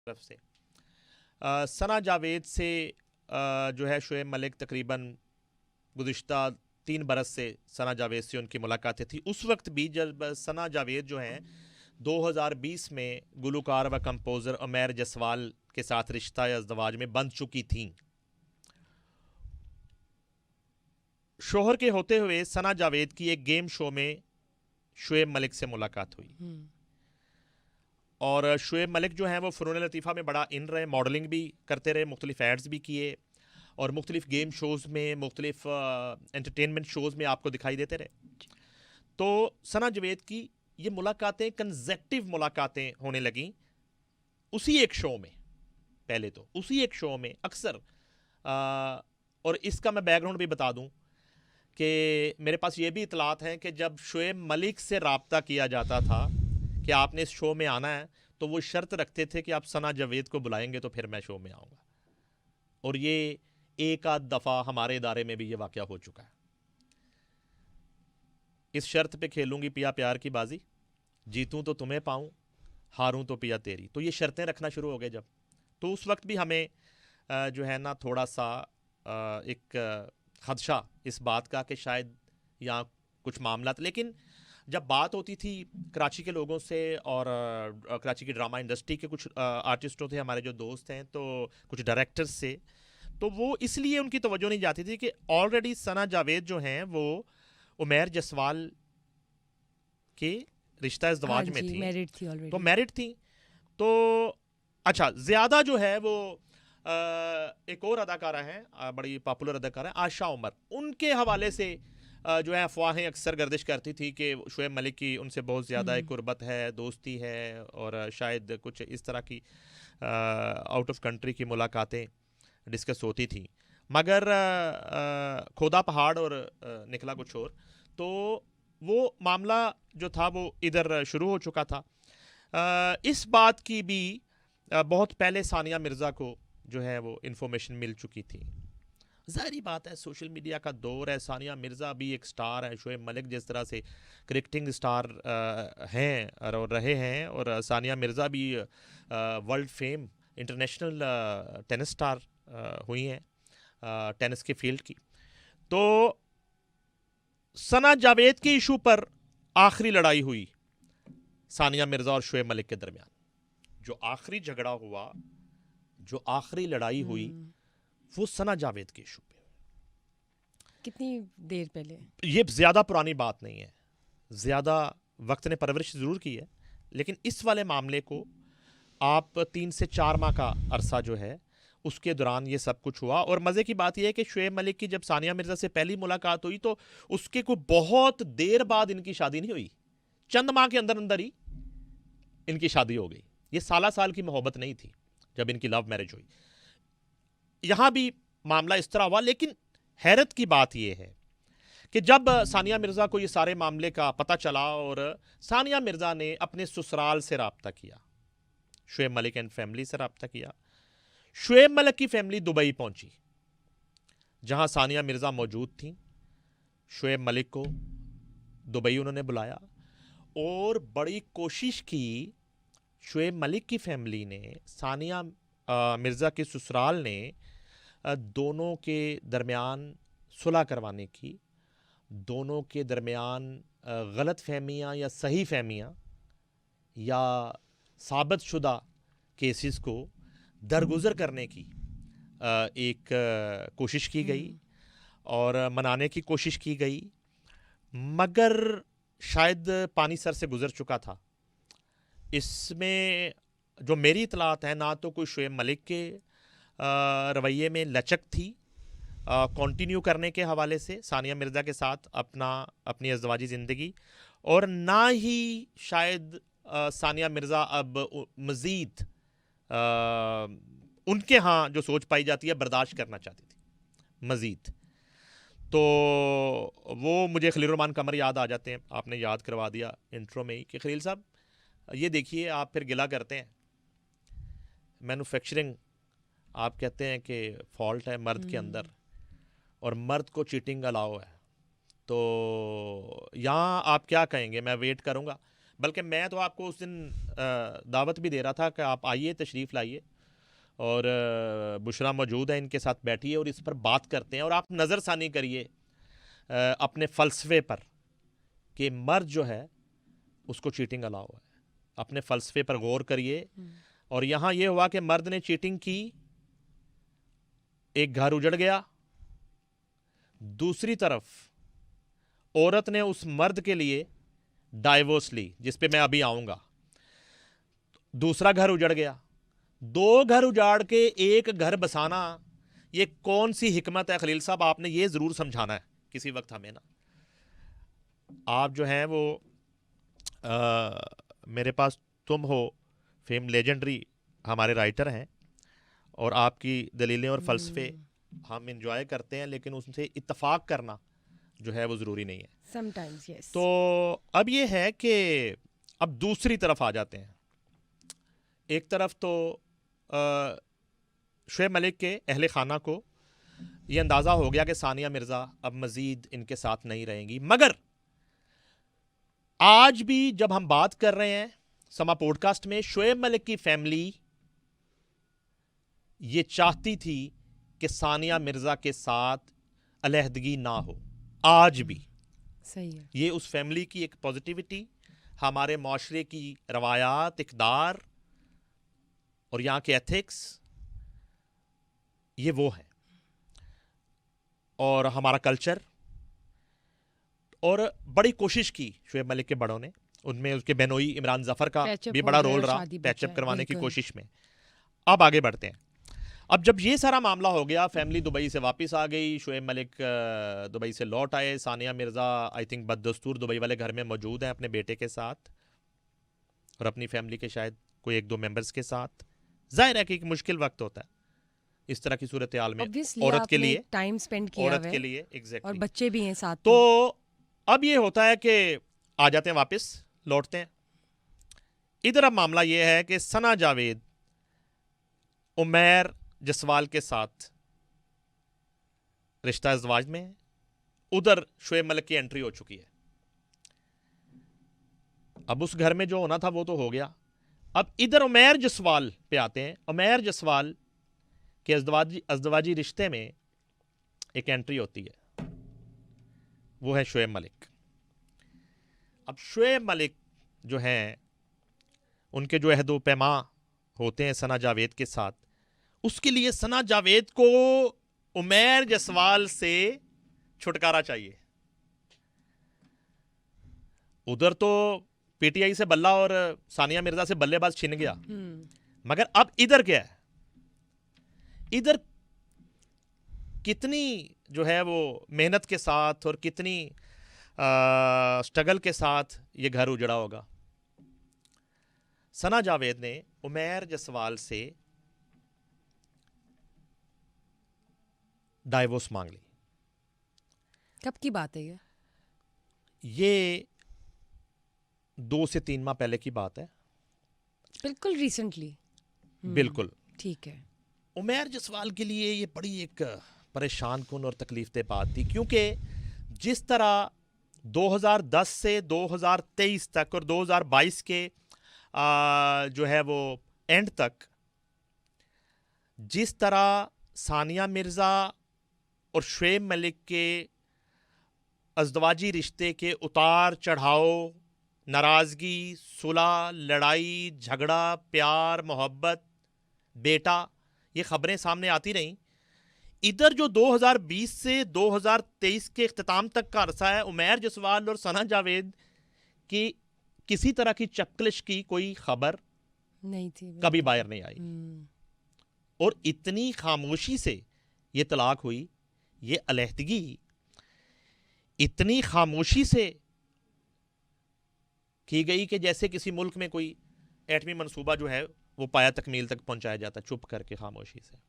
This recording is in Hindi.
तरफ से सना जावेद से जो है शोएब मलिक तकरीबन गुज़िश्ता 3 बरस से सना जावेद से उनकी मुलाकातें थी। उस वक्त भी जब सना जावेद जो हैं 2020 में गुलकार व कंपोज़र उमैर जसवाल के साथ रिश्ता या अज़दवाज में बंध चुकी थीं। शोहर के होते हुए सना जावेद की एक गेम शो में शोएब मलिक से मुलाकात हुई और शोएब मलिक जो हैं वो फ़नून लतीफ़ा में बड़ा इन रहे, मॉडलिंग भी करते रहे, मुख्तलिफ एड्स भी किए और मुख्तलिफ गेम शोज़ में, मुख्तलिफ एंटरटेनमेंट शोज़ में आपको दिखाई देते रहे। तो सना जावेद की ये मुलाकातें कंसेक्टिव मुलाकातें होने लगीं उसी एक शो में। पहले तो उसी एक शो में अक्सर और इसका मैं बैकग्राउंड भी बता दूं कि मेरे पास ये भी इतलात हैं कि जब शोएब मलिक से रब्ता किया जाता था कि आपने इस शो में आना है, तो वो शर्त रखते थे कि आप सना जावेद को बुलाएंगे तो फिर मैं शो में आऊँगा। और ये एक आध दफ़ा हमारे इदारे में भी ये वाक़या हो चुका है। इस शर्त पे खेलूंगी पिया प्यार की बाजी, जीतूं तो तुम्हें पाऊं, हारूं तो पिया तेरी। तो ये शर्तें रखना शुरू हो गए जब, तो उस वक्त भी हमें जो है ना थोड़ा सा एक खदशा इस बात का कि शायद यहाँ कुछ मामला, लेकिन जब बात होती थी कराची के लोगों से और कराची की ड्रामा इंडस्ट्री के कुछ आर्टिस्टों थे, हमारे जो दोस्त हैं, तो कुछ डायरेक्टर्स से, तो वो इसलिए उनकी तवज्जो नहीं जाती थी कि ऑलरेडी सना जावेद जो हैं वो उमैर जसवाल के रिश्ता इज़्दवाज में थी, मैरिड थी ऑलरेडी। तो मैरिड थी। तो अच्छा, ज़्यादा जो है वो एक और अदाकारा हैं, बड़ी पॉपुलर अदाकारा हैं आशा उमर, उनके हवाले से जो है अफवाहें अक्सर गर्दिश करती थी कि शोएब मलिक की उनसे बहुत ज़्यादा एक कुर्बत है, दोस्ती है और शायद कुछ इस तरह की आउट ऑफ कंट्री की मुलाकातें डिस्कस होती थी, मगर खोदा पहाड़ और निकला कुछ और। तो वो मामला जो था वो इधर शुरू हो चुका था। इस बात की भी बहुत पहले सानिया मिर्ज़ा को जो है वो इन्फॉर्मेशन मिल चुकी थी। ज़ाहिरी बात है, सोशल मीडिया का दौर है, सानिया मिर्ज़ा भी एक स्टार है, शोएब मलिक जिस तरह से क्रिकेटिंग स्टार हैं और रहे हैं, और सानिया मिर्ज़ा भी world fame international tennis star हुई हैं टेनिस के फील्ड की। तो सना जावेद के इशू पर आखिरी लड़ाई हुई सानिया मिर्ज़ा और शोएब मलिक के दरमियान। जो आखिरी झगड़ा हुआ, जो आखिरी लड़ाई हुई, वो सना जावेद के इशू पे। कितनी देर पहले? ये ज़्यादा पुरानी बात नहीं है, ज़्यादा वक्त ने परवरिश ज़रूर की है, लेकिन इस वाले मामले को आप 3 से 4 माह का अरसा जो है उसके दौरान ये सब कुछ हुआ। और मज़े की बात यह है कि शोएब मलिक की जब सानिया मिर्ज़ा से पहली मुलाकात हुई तो उसके को बहुत देर बाद इनकी शादी नहीं हुई, चंद माह के अंदर अंदर ही इनकी शादी हो गई। ये साला साल की मोहब्बत नहीं थी जब इनकी लव मैरिज हुई। यहाँ भी मामला इस तरह हुआ, लेकिन हैरत की बात यह है कि जब सानिया मिर्ज़ा को ये सारे मामले का पता चला और सानिया मिर्ज़ा ने अपने ससुराल से रब्ता किया, शोएब मलिक एंड फैमिली से रब्ता किया। शोएब मलिक की फैमिली दुबई पहुंची जहां सानिया मिर्ज़ा मौजूद थी। शोएब मलिक को दुबई उन्होंने बुलाया और बड़ी कोशिश की शोएब मलिक की फैमिली ने, सानिया मिर्ज़ा के ससुराल ने दोनों के दरमियान सुलह करवाने की, दोनों के दरमियान गलत फहमियाँ या सही फहमियाँ या साबित शुदा केसेस को दरगुजर करने की एक कोशिश की गई और मनाने की कोशिश की गई, मगर शायद पानी सर से गुजर चुका था। इसमें जो मेरी इतलात है, ना तो कोई शोएब मलिक के रवैये में लचक थी कंटिन्यू करने के हवाले से सानिया मिर्ज़ा के साथ अपनी अज़दवाजी ज़िंदगी, और ना ही शायद सानिया मिर्ज़ा अब मज़ीद उनके यहाँ जो सोच पाई जाती है बर्दाश्त करना चाहती थी मज़ीद। तो वो मुझे खलील रहमान कमर याद आ जाते हैं, आपने याद करवा दिया इंट्रो में ही कि खलील साहब ये देखिए, आप फिर गिला करते हैं मैन्युफैक्चरिंग, आप कहते हैं कि फॉल्ट है मर्द के अंदर और मर्द को चीटिंग अलाउ है, तो यहाँ आप क्या कहेंगे? मैं वेट करूँगा। बल्कि मैं तो आपको उस दिन दावत भी दे रहा था कि आप आइए, तशरीफ़ लाइए, और बुशरा मौजूद है, इनके साथ बैठिए और इस पर बात करते हैं, और आप नज़रसानी करिए अपने फ़लसफ़े पर कि मर्द जो है उसको चीटिंग अलाउ है। अपने फ़लसफ़े पर गौर करिए। और यहाँ ये हुआ कि मर्द ने चीटिंग की, एक घर उजड़ गया। दूसरी तरफ औरत ने उस मर्द के लिए डाइवोर्स ली, जिस पे मैं अभी आऊँगा। दूसरा घर उजड़ गया। 2 घर उजाड़ के एक घर बसाना, ये कौन सी हिकमत है खलील साहब? आपने ये ज़रूर समझाना है किसी वक्त हमें ना। आप जो हैं वो मेरे पास तुम हो फेम लेजेंडरी हमारे राइटर हैं, और आपकी दलीलें और फ़लसफ़े हम इंजॉय करते हैं, लेकिन उनसे इत्तफाक करना जो है वो ज़रूरी नहीं है समटाइम्स। यस। तो अब ये है कि अब दूसरी तरफ आ जाते हैं। एक तरफ तो शुएब मलिक के अहले खाना को ये अंदाज़ा हो गया कि सानिया मिर्ज़ा अब मज़ीद इनके साथ नहीं रहेंगी, मगर आज भी जब हम बात कर रहे हैं समा पॉडकास्ट में, शुएब मलिक की फैमिली ये चाहती थी कि सानिया मिर्ज़ा के साथ अलहदगी ना हो। आज भी सही है। ये उस फैमिली की एक पॉजिटिविटी, हमारे माशरे की रवायात, इक़दार और यहाँ के एथिक्स, ये वो है, और हमारा कल्चर। और बड़ी कोशिश की शुएब मलिक के बड़ों ने, उनमें उसके बेनोई इमरान जफ़र का पैचअप भी हो बड़ा गया, रोल रहा शादी बच पैचअप जाए, करवाने की बिल्कुल। कोशिश में। अब आगे बढ़ते हैं। अब जब ये सारा मामला हो गया, फैमिली दुबई से वापस आ गई, शुएब मलिक दुबई से लौट आए, सानिया मिर्ज़ा आई थिंक बददस्तूर दुबई वाले घर में मौजूद हैं अपने बेटे के साथ और अपनी फैमिली के शायद कोई 1-2 मेंबर्स के साथ। जाहिर है कि एक मुश्किल वक्त होता है इस तरह की सूरत हाल में Obviously, औरत के आपने लिए, टाइम स्पेंड किया औरत हुआ के है लिए और एग्जैक्टली। बच्चे भी हैं साथ तो में। अब ये होता है कि आ जाते हैं वापस, लौटते हैं। इधर अब मामला ये है कि सना जावेद उमैर जसवाल के साथ रिश्ता इज़्वाज में है। उधर शुएब मलिक की एंट्री हो चुकी है। अब उस घर में जो होना था वो तो हो गया। अब इधर उमैर जसवाल पे आते हैं। उमैर जसवाल के अज़दवाजी रिश्ते में एक एंट्री होती है, वो है शुएब मलिक। अब शुएब मलिक जो हैं, उनके जो अहद व पैमा होते हैं सना जावेद के साथ, उसके लिए सना जावेद को उमैर जसवाल से छुटकारा चाहिए। उधर तो पीटीआई से बल्ला और सानिया मिर्ज़ा से बल्लेबाज छिन गया, मगर अब इधर क्या है? इधर कितनी जो है वो मेहनत के साथ और कितनी स्ट्रगल के साथ ये घर उजड़ा होगा। सना जावेद ने उमैर जसवाल से डाइवोर्स मांग ली। कब की बात है ये? ये 2 से 3 माह पहले की बात है। बिल्कुल रिसेंटली। बिल्कुल। ठीक है। उमैर जसवाल के लिए ये बड़ी एक परेशान कुन और तकलीफ बात थी, क्योंकि जिस तरह 2010 से 2023 तक और 2022 के जो है वो एंड तक जिस तरह सानिया मिर्ज़ा और शुएब मलिक के अज़दवाजी रिश्ते के उतार चढ़ाव, नाराज़गी, सुलह, लड़ाई झगड़ा, प्यार मोहब्बत, बेटा, ये ख़बरें सामने आती रहीं। इधर जो 2020 से 2023 के इख्तिताम तक का अरसा है, उमैर जसवाल और सना जावेद की किसी तरह की चपकलिश की कोई खबर नहीं थी, कभी बाहर नहीं आई। और इतनी खामोशी से ये तलाक हुई, ये अलहदगी इतनी खामोशी से की गई कि जैसे किसी मुल्क में कोई एटमी मंसूबा जो है वो पाया तकमील तक पहुंचाया जाता, चुप करके खामोशी से।